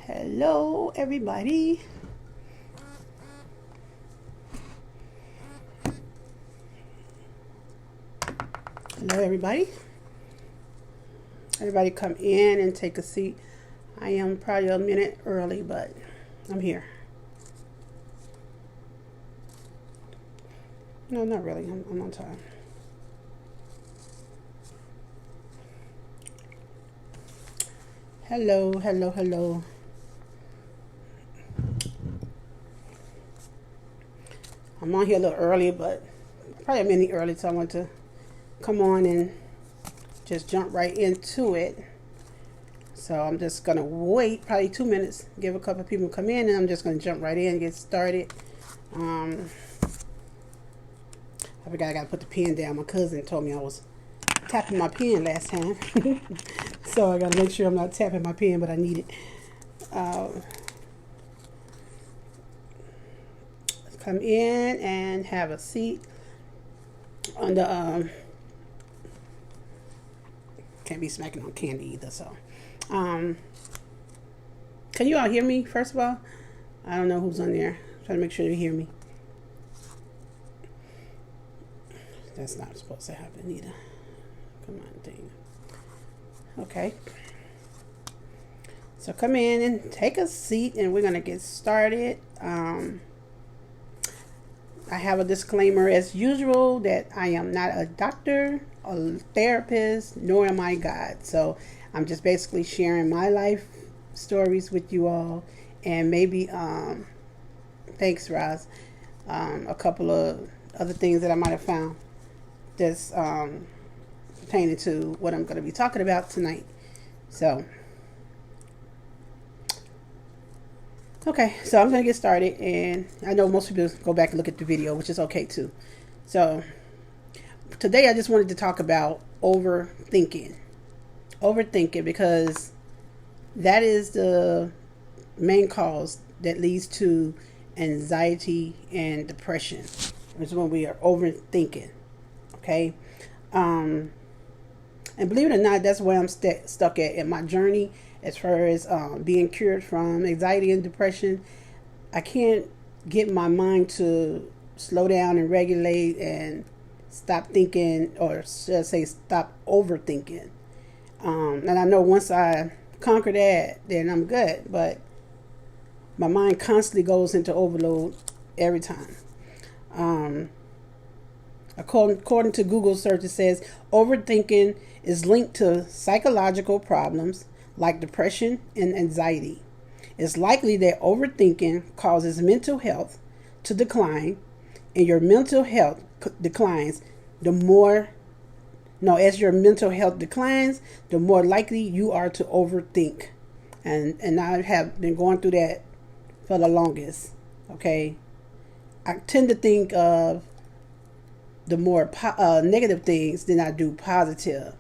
Hello, everybody. Hello, everybody. Everybody come in and take a seat. I am probably a minute early, but I'm here. No, not really. I'm on time. Hello, hello, hello. I'm on here a little early, but probably a minute early, so I want to come on and just jump right into it. So I'm just going to wait probably 2 minutes, give a couple of people come in, and I'm just going to jump right in and get started. I forgot I got to put the pen down. My cousin told me I was tapping my pen last time. So I got to make sure I'm not tapping my pen, but I need it. Come in and have a seat on the can't be smacking on candy either. So can you all hear me first of all? I don't know who's on there. I'm trying to make sure you hear me. That's not supposed to happen either. Come on, thing. Okay. So come in and take a seat, and we're gonna get started. I have a disclaimer as usual that I am not a doctor, a therapist, nor am I God. So I'm just basically sharing my life stories with you all, and maybe thanks, Roz, a couple of other things that I might have found that's pertaining to what I'm going to be talking about tonight. So okay, so I'm going to get started, and I know most people go back and look at the video, which is okay too. So today I just wanted to talk about overthinking. Overthinking, because that is the main cause that leads to anxiety and depression. It's when we are overthinking. Okay? And believe it or not, that's where I'm stuck at in my journey as far as being cured from anxiety and depression. I can't get my mind to slow down and regulate and stop thinking, or should I say stop overthinking. And I know once I conquer that, then I'm good. But my mind constantly goes into overload every time. According to Google search, it says overthinking is linked to psychological problems like depression and anxiety. It's likely that overthinking causes mental health to decline, and your mental health declines as your mental health declines, the more likely you are to overthink. And I have been going through that for the longest. Okay, I tend to think of the more negative things than I do positive,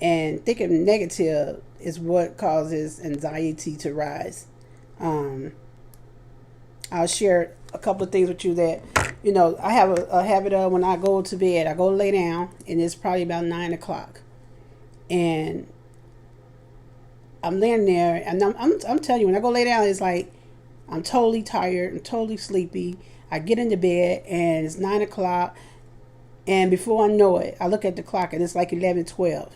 and thinking negative is what causes anxiety to rise. I'll share a couple of things with you that, I have a habit of when I go to bed, I go lay down, and it's probably about 9 o'clock. And I'm laying there, and I'm telling you, when I go lay down, it's like I'm totally tired, I'm totally sleepy. I get into bed, and it's 9 o'clock, and before I know it, I look at the clock, and it's like 11:12.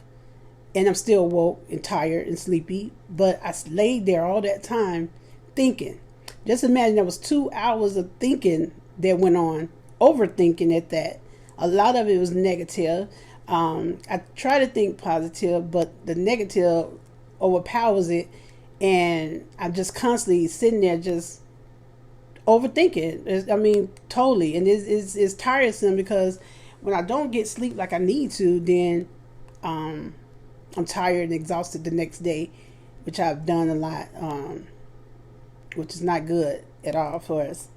And I'm still woke and tired and sleepy, but I laid there all that time thinking. Just imagine there was 2 hours of thinking that went on, overthinking at that. A lot of it was negative. I try to think positive, but the negative overpowers it, and I'm just constantly sitting there just overthinking. Totally. And it's tiresome, because when I don't get sleep like I need to, then I'm tired and exhausted the next day, which I've done a lot, which is not good at all for us.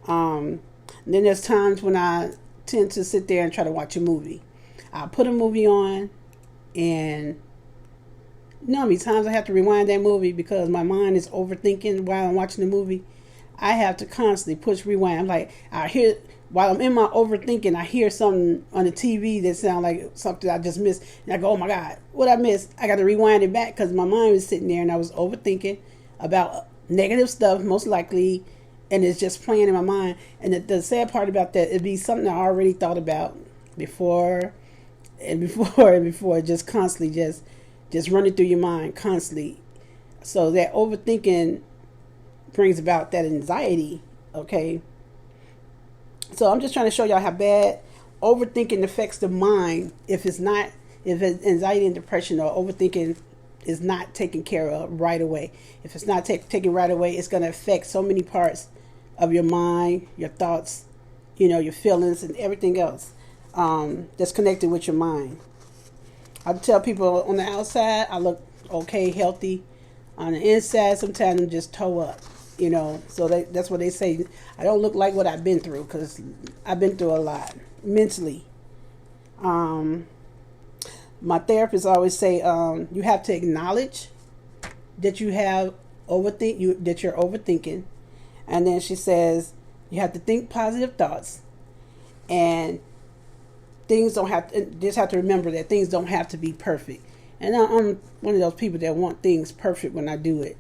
Then there's times when I tend to sit there and try to watch a movie. I'll put a movie on, and you know how many times I have to rewind that movie because my mind is overthinking while I'm watching the movie. I have to constantly push rewind. I'm like, I hear while I'm in my overthinking, I hear something on the TV that sounds like something I just missed, and I go, "Oh my God, what I missed?" I got to rewind it back because my mind was sitting there and I was overthinking about negative stuff, most likely, and it's just playing in my mind. And the sad part about that, it'd be something I already thought about before, and before and before, just constantly, just running through your mind constantly. So that overthinking brings about that anxiety. Okay, so I'm just trying to show y'all how bad overthinking affects the mind if it's not, if it's anxiety and depression or overthinking is not taken care of right away. If it's not taken right away, it's going to affect so many parts of your mind, your thoughts, your feelings and everything else that's connected with your mind. I tell people on the outside, I look okay, healthy. On the inside, sometimes I'm just toe up. So that's what they say. I don't look like what I've been through because I've been through a lot mentally. My therapist always say you have to acknowledge that you have that you're overthinking, and then she says you have to think positive thoughts, and things don't have to. Just have to remember that things don't have to be perfect. And I'm one of those people that want things perfect when I do it.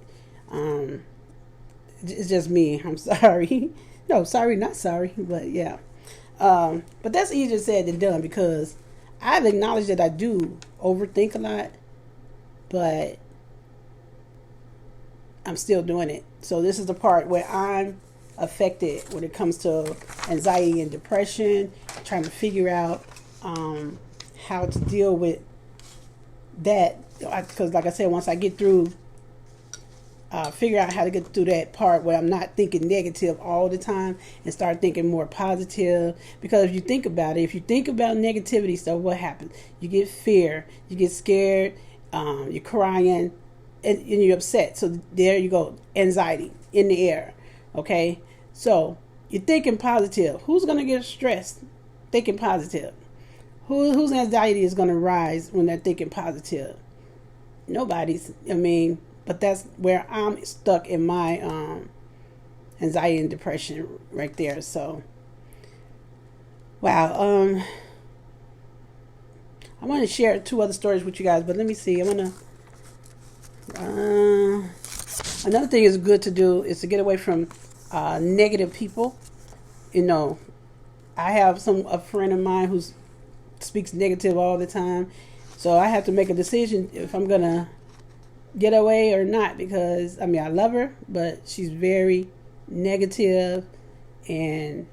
It's just me. I'm sorry. No, sorry, not sorry. But yeah. But that's easier said than done because I've acknowledged that I do overthink a lot, but I'm still doing it. So this is the part where I'm affected when it comes to anxiety and depression, trying to figure out how to deal with that. Because like I said, once I get through figure out how to get through that part where I'm not thinking negative all the time and start thinking more positive. Because if you think about it, if you think about negativity stuff, what happens? You get fear, you get scared, you're crying, and you're upset. So there you go, anxiety in the air. Okay, so you're thinking positive. Who's gonna get stressed thinking positive? Whose anxiety is gonna rise when they're thinking positive? Nobody's. But that's where I'm stuck in my anxiety and depression right there. So, wow. I want to share 2 other stories with you guys, but let me see. I want to. Another thing is good to do is to get away from negative people. I have a friend of mine who speaks negative all the time, so I have to make a decision if I'm gonna get away or not, because I love her, but she's very negative, and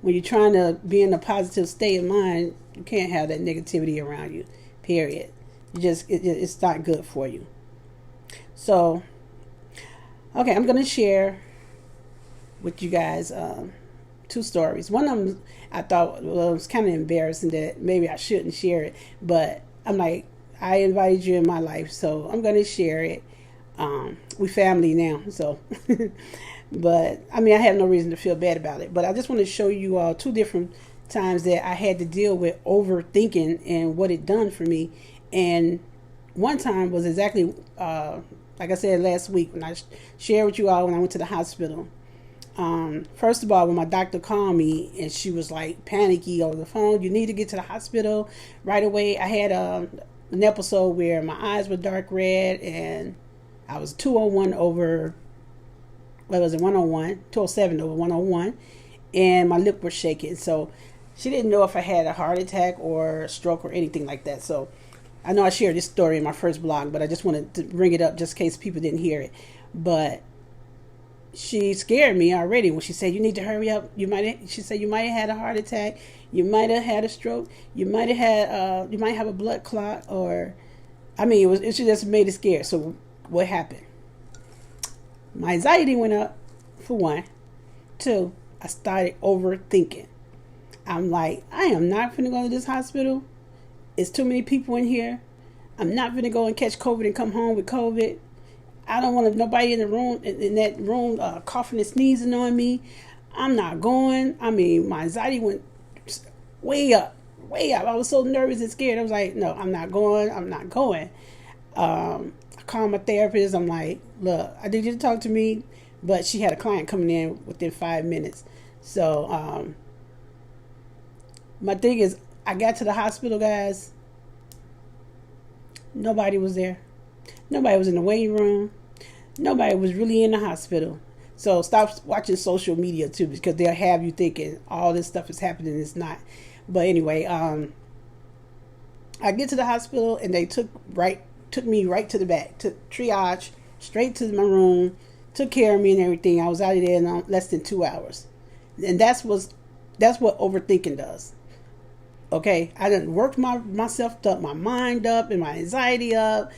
when you're trying to be in a positive state of mind, you can't have that negativity around you, period. It's not good for you. So okay, I'm gonna share with you guys 2 stories. One of them I thought it was kind of embarrassing that maybe I shouldn't share it, but I'm like, I invited you in my life, so I'm going to share it. We family now, so. But, I have no reason to feel bad about it. But I just want to show you all 2 different times that I had to deal with overthinking and what it done for me. And one time was exactly, like I said last week, when I shared with you all when I went to the hospital. First of all, when my doctor called me and she was like panicky over the phone, you need to get to the hospital right away. I had an episode where my eyes were dark red and I was 201 over, what was it, 101, 207 over 101, and my lip was shaking. So she didn't know if I had a heart attack or a stroke or anything like that. So I know I shared this story in my first blog, but I just wanted to bring it up just in case people didn't hear it. But she scared me already when she said, you need to hurry up. She said, you might have had a heart attack. You might have had a stroke. You might have a blood clot, or, she just made it scared. So what happened? My anxiety went up, for one. 2, I started overthinking. I'm like, I am not going to go to this hospital. It's too many people in here. I'm not going to go and catch COVID and come home with COVID. I don't want nobody in the room, in that room, coughing and sneezing on me. I'm not going. My anxiety went way up, way up. I was so nervous and scared. I was like, no, I'm not going. I called my therapist. I'm like, look, I need you to talk to me. But she had a client coming in within 5 minutes. So My thing is, I got to the hospital, guys. Nobody was there. Nobody was in the waiting room. Nobody was really in the hospital. So stop watching social media too, because they'll have you thinking all this stuff is happening. It's not. But anyway, I get to the hospital and they took me right to the back, took triage straight to my room, took care of me and everything. I was out of there in less than 2 hours, and that's what overthinking does. Okay, I done worked myself up, my mind up, and my anxiety up,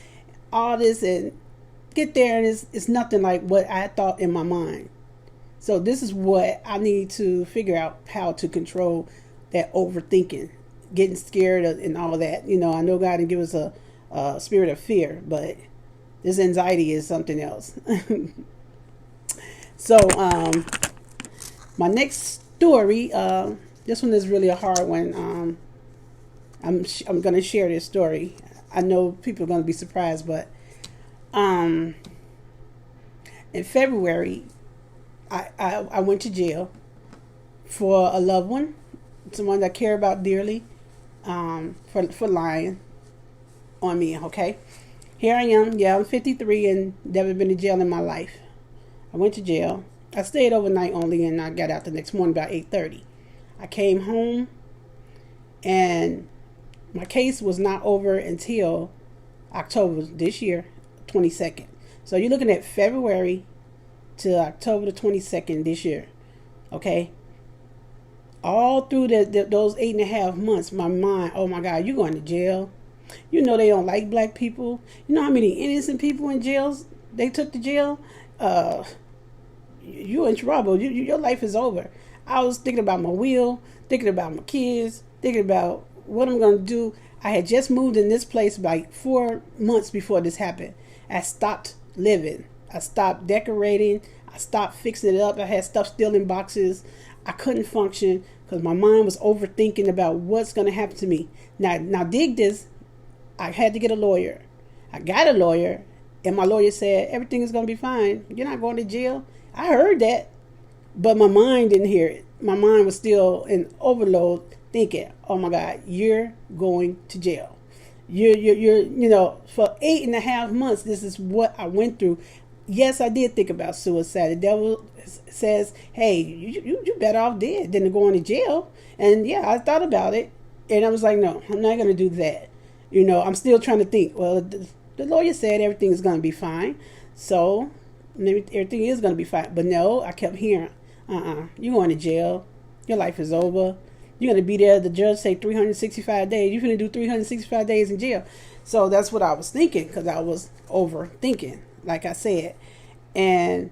all this, and get there, and it's nothing like what I thought in my mind. So this is what I need to figure out, how to control that overthinking, getting scared and all that. I know God didn't give us a spirit of fear, but this anxiety is something else. So my next story, this one is really a hard one. I'm going to share this story. I know people are going to be surprised, but in February, I went to jail for a loved one, someone that I care about dearly, for lying on me. Okay, here I am. Yeah, I'm 53 and never been to jail in my life. I went to jail. I stayed overnight only, and I got out the next morning about 8:30. I came home, and my case was not over until October this year, 22nd. So you're looking at February to October the 22nd this year. Okay? All through those 8.5 months, my mind, oh my God, you're going to jail. You know they don't like black people. You know how many innocent people in jails they took to jail? You're in trouble. Your life is over. I was thinking about my will, thinking about my kids, thinking about what I'm going to do. I had just moved in this place like 4 months before this happened. I stopped living. I stopped decorating. I stopped fixing it up. I had stuff still in boxes. I couldn't function because my mind was overthinking about what's going to happen to me. Now dig this. I had to get a lawyer. I got a lawyer, and my lawyer said, everything is going to be fine. You're not going to jail. I heard that, but my mind didn't hear it. My mind was still in overload, thinking, oh my God, you're going to jail. You're for 8.5 months, this is what I went through. Yes, I did think about suicide. The devil says, hey, you better off dead than going to jail. And yeah, I thought about it, and I was like, no, I'm not going to do that. I'm still trying to think, well, the lawyer said everything is going to be fine. So everything is going to be fine. But no, I kept hearing, you're going to jail. Your life is over. You're going to be there. The judge say 365 days. You're going to do 365 days in jail. So that's what I was thinking, because I was overthinking, like I said. And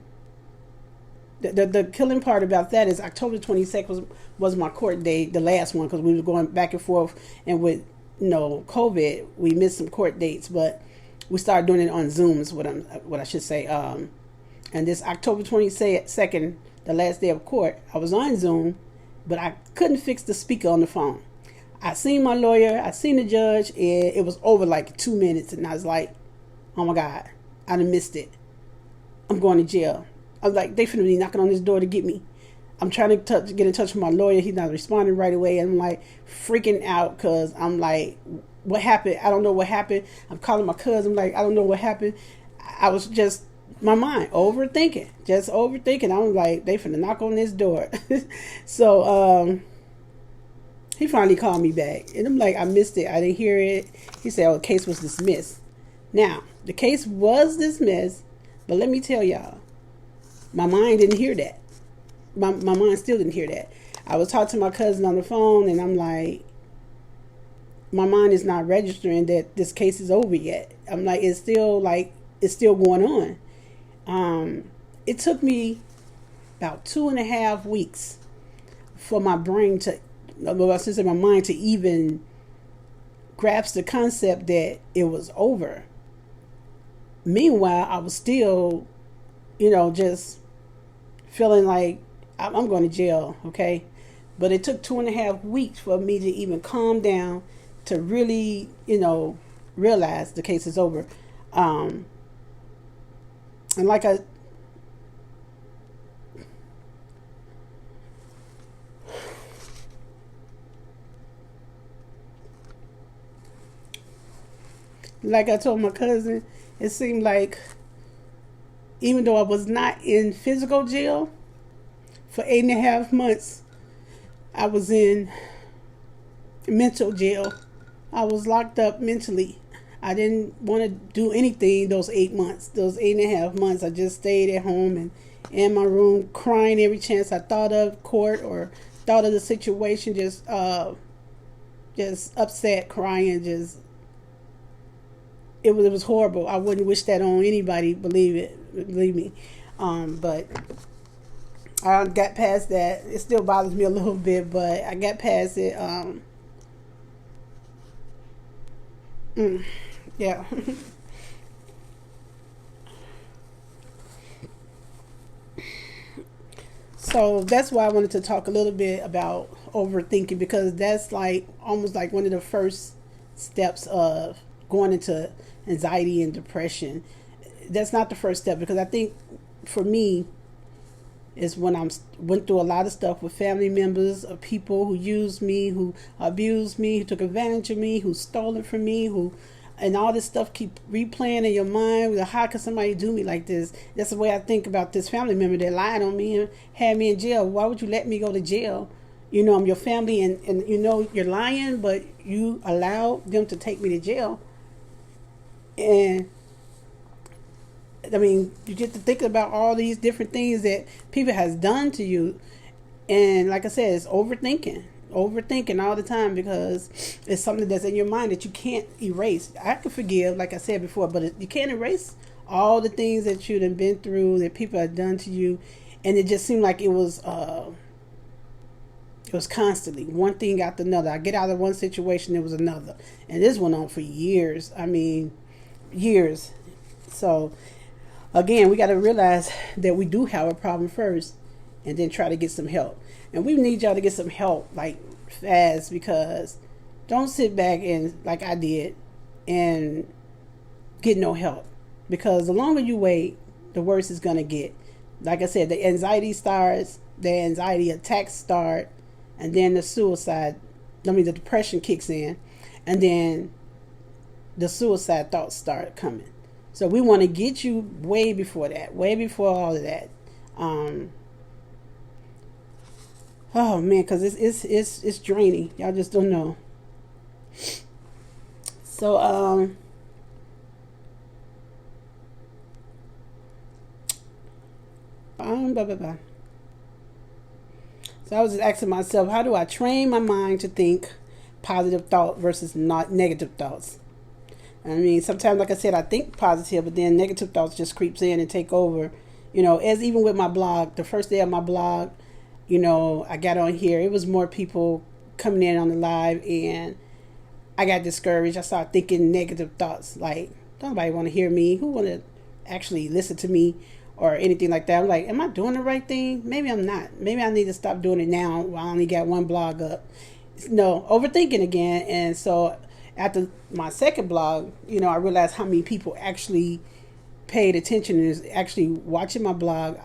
the killing part about that is October 22nd was my court date, the last one, because we were going back and forth. And with COVID, we missed some court dates, but we started doing it on Zoom is what I should say. And this October 22nd, the last day of court, I was on Zoom, but I couldn't fix the speaker on the phone. I seen my lawyer, I seen the judge, and it was over like 2 minutes, and I was like, oh my God, I done missed it. I'm going to jail. I was like, they finna be knocking on this door to get me. I'm trying to get in touch with my lawyer. He's not responding right away. And I'm like freaking out because I'm like, what happened? I don't know what happened. I'm calling my cousin. I'm like, I don't know what happened. I was just, my mind, overthinking. Just overthinking. I was like, they finna knock on this door. So he finally called me back. And I'm like, I missed it. I didn't hear it. He said, oh, the case was dismissed. Now, the case was dismissed. But let me tell y'all, my mind didn't hear that. My mind still didn't hear that. I was talking to my cousin on the phone, and I'm like, my mind is not registering that this case is over yet. I'm like, it's still going on. It took me about 2.5 weeks for my brain to, my mind to even grasp the concept that it was over. Meanwhile, I was still, just feeling like I'm going to jail, okay? But it took 2.5 weeks for me to even calm down, to really, realize the case is over. And like Like I told my cousin, it seemed like even though I was not in physical jail for 8.5 months, I was in mental jail. I was locked up mentally. I didn't want to do anything those 8 months, those 8.5 months. I just stayed at home and in my room crying every chance I thought of court or thought of the situation. Just upset, crying. Just it was horrible. I wouldn't wish that on anybody. Believe me. But I got past that. It still bothers me a little bit, but I got past it. Yeah. So that's why I wanted to talk a little bit about overthinking, because that's like almost like one of the first steps of going into anxiety and depression. That's not the first step, because I think for me is when I went through a lot of stuff with family members of people who used me, who abused me, who took advantage of me, who stole it from me, who and all this stuff keep replaying in your mind. How could somebody do me like this? That's the way I think about this family member that lied on me and had me in jail. Why would you let me go to jail? You know, I'm your family, and you know you're lying, but you allowed them to take me to jail. And I mean, you get to thinking about all these different things that people has done to you. And like I said, it's overthinking all the time, because it's something that's in your mind that you can't erase. I can forgive, like I said before, but you can't erase all the things that you've been through, that people have done to you. And it just seemed like it was constantly one thing after another. I get out of one situation, there was another, and this went on for years. I mean, years. So again, we got to realize that we do have a problem first, and then try to get some help. And we need y'all to get some help like fast, because don't sit back and like I did and get no help, because the longer you wait, the worse it's gonna get. Like I said, the anxiety starts, the anxiety attacks start, and then the depression kicks in, and then the suicide thoughts start coming. So we want to get you way before that, way before all of that. Oh man, because it's draining. Y'all just don't know. So blah, blah, blah. So I was just asking myself, how do I train my mind to think positive thought versus not negative thoughts? I mean, sometimes, like I said, I think positive, but then negative thoughts just creeps in and take over. You know, as even with my blog, the first day of my blog, you know, I got on here. It was more people coming in on the live, and I got discouraged. I started thinking negative thoughts, like, don't nobody want to hear me. Who want to actually listen to me or anything like that? I'm like, am I doing the right thing? Maybe I'm not. Maybe I need to stop doing it now while I only got one blog up. No, overthinking again. And so after my second blog, you know, I realized how many people actually paid attention and is actually watching my blog.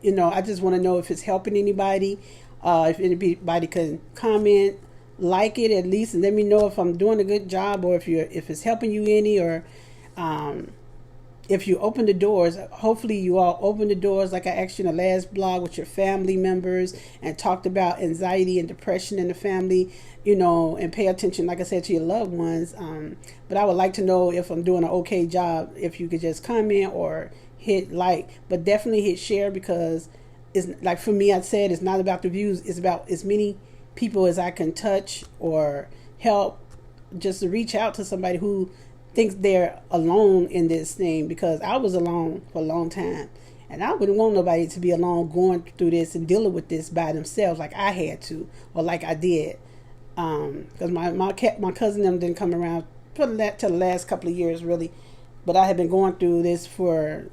You know, I just want to know if it's helping anybody, if anybody can comment, like it at least, and let me know if I'm doing a good job, or if it's helping you any, or if you open the doors. Hopefully you all open the doors, like I asked you in the last blog, with your family members, and talked about anxiety and depression in the family, you know, and pay attention, like I said, to your loved ones. But I would like to know if I'm doing an okay job. If you could just comment or hit like, but definitely hit share, because it's like, for me, I said, it's not about the views. It's about as many people as I can touch or help, just to reach out to somebody who thinks they're alone in this thing, because I was alone for a long time, and I wouldn't want nobody to be alone going through this and dealing with this by themselves, like I had to, or like I did. Because my cousin them didn't come around till the last couple of years, really, but I had been going through this for,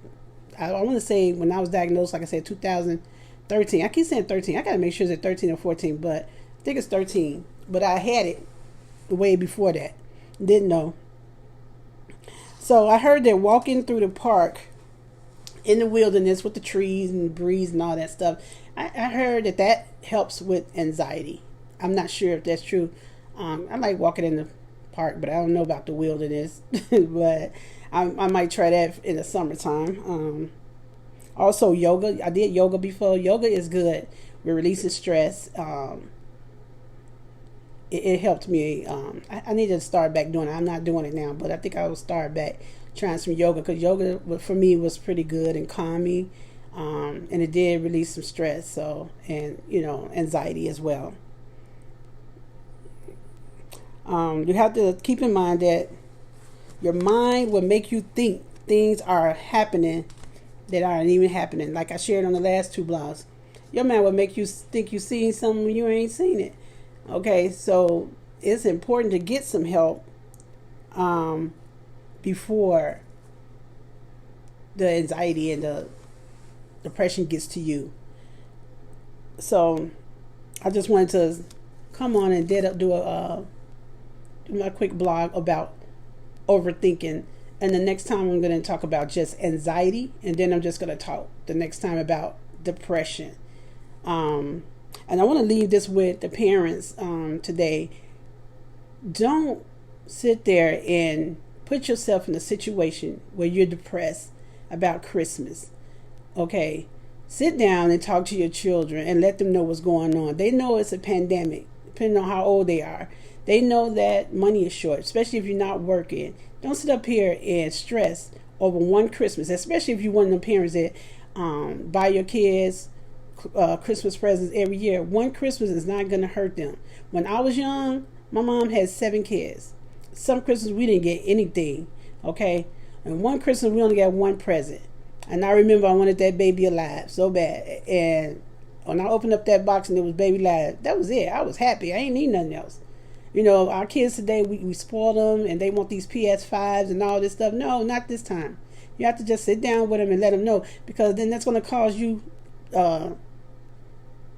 I want to say, when I was diagnosed, like I said, 2013. I keep saying 13. I got to make sure it's 13 or 14, but I think it's 13. But I had it way before that. Didn't know. So I heard that walking through the park in the wilderness with the trees and breeze and all that stuff, I heard that helps with anxiety. I'm not sure if that's true. I like walking in the park, but I don't know about the wilderness. But I might try that in the summertime. Also, yoga. I did yoga before. Yoga is good. We're releasing stress. It helped me. I need to start back doing it. I'm not doing it now, but I think I will start back trying some yoga, because yoga for me was pretty good and calming, and it did release some stress. So, and anxiety as well. You have to keep in mind that your mind will make you think things are happening that aren't even happening. Like I shared on the last two blogs, your mind will make you think you seen something when you ain't seen it. Okay, so it's important to get some help before the anxiety and the depression gets to you. So I just wanted to come on and do my quick blog about overthinking. And the next time I'm going to talk about just anxiety, and then I'm just going to talk the next time about depression. And I want to leave this with the parents today. Don't sit there and put yourself in a situation where you're depressed about Christmas. Okay, sit down and talk to your children and let them know what's going on. They know it's a pandemic, depending on how old they are. They know that money is short, especially if you're not working. Don't sit up here and stress over one Christmas, especially if you're one of the parents that buy your kids Christmas presents every year. One Christmas is not going to hurt them. When I was young, my mom had 7 kids. Some Christmas we didn't get anything, okay? And one Christmas we only got one present. And I remember I wanted that baby alive so bad. And when I opened up that box and it was baby alive, that was it. I was happy. I ain't need nothing else. Our kids today, we spoil them and they want these PS5s and all this stuff. No, not this time. You have to just sit down with them and let them know, because then that's going to cause you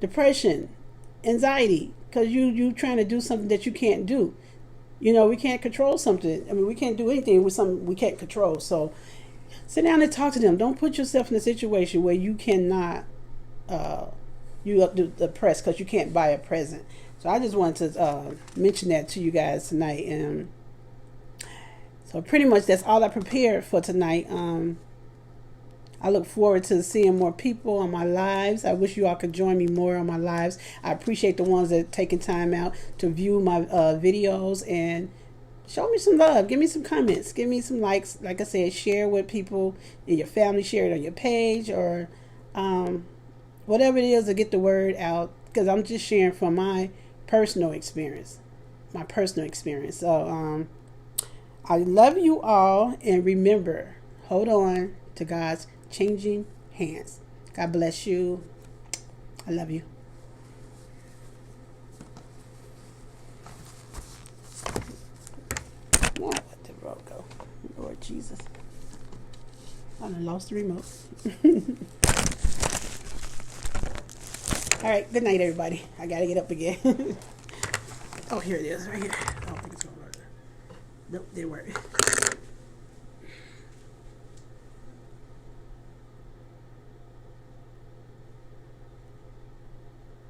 depression, anxiety, because you trying to do something that you can't do. We can't control something. I mean, we can't do anything with something we can't control. So sit down and talk to them. Don't put yourself in a situation where you cannot you depressed because you can't buy a present. So I just wanted to mention that to you guys tonight. And so pretty much that's all I prepared for tonight. I look forward to seeing more people on my lives. I wish you all could join me more on my lives. I appreciate the ones that are taking time out to view my videos and show me some love. Give me some comments. Give me some likes. Like I said, share with people in your family. Share it on your page or whatever it is to get the word out, because I'm just sharing from my personal experience. So I love you all, and remember, hold on to God's changing hands. God bless you. I love you. Now let the road go. Lord Jesus. I done lost the remote. All right, good night, everybody. I gotta get up again. Oh, here it is, right here. I don't think it's gonna work. Nope, didn't work.